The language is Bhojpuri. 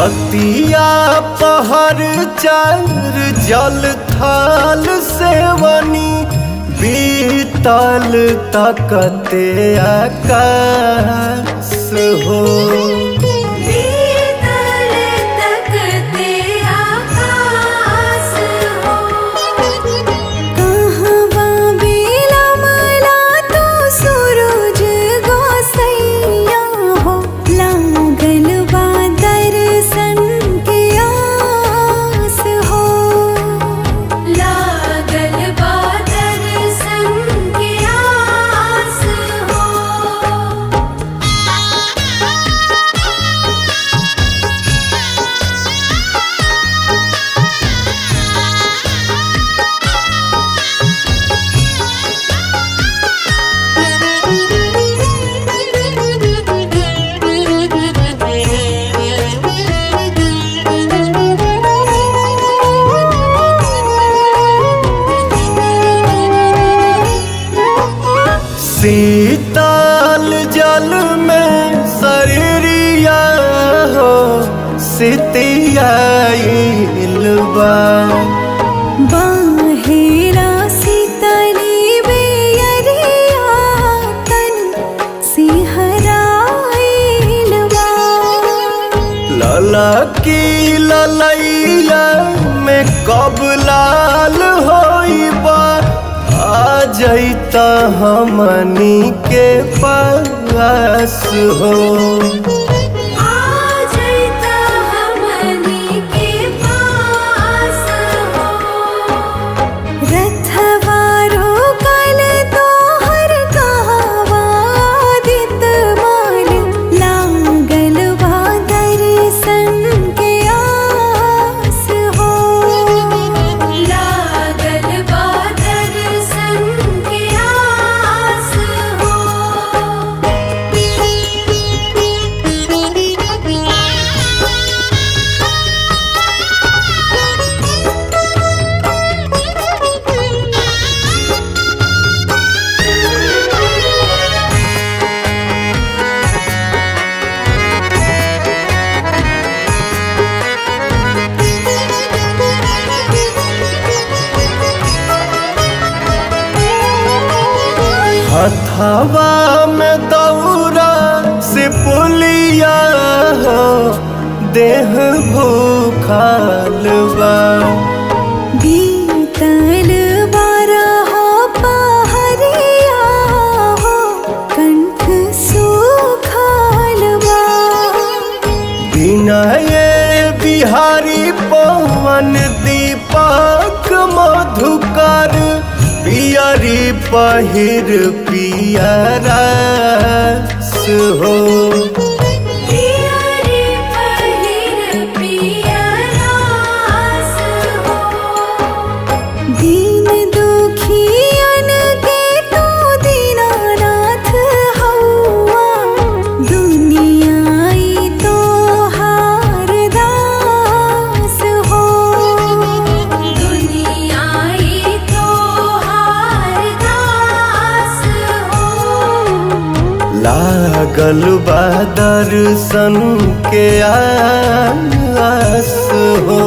रतिया पहर चार जल थाल सेवनी बीतल तकते आकाश हो। शीतल जल में शरीरिया हो सितियाइलबा बाहेरा शीतली बेयरिया तन सिहराइलबा ललकी ललैया में कब लाल होइबा आ जैता हमनी के पास हो। हथवा में दौरा से पुलिया हो देह भूखलबा बीतल बारह पहरिया हो कंठ सुखलबा विनय बिहारी पवन दीपक मधुकर पियरी पहिर पियरस हो। पियरी पहिर पियरस हो। दीन दुखियन के तू दीनानाथ हौआ दुनियाई तोहार दास हो। दुनियाई लागल बा दर्शन के आस हो।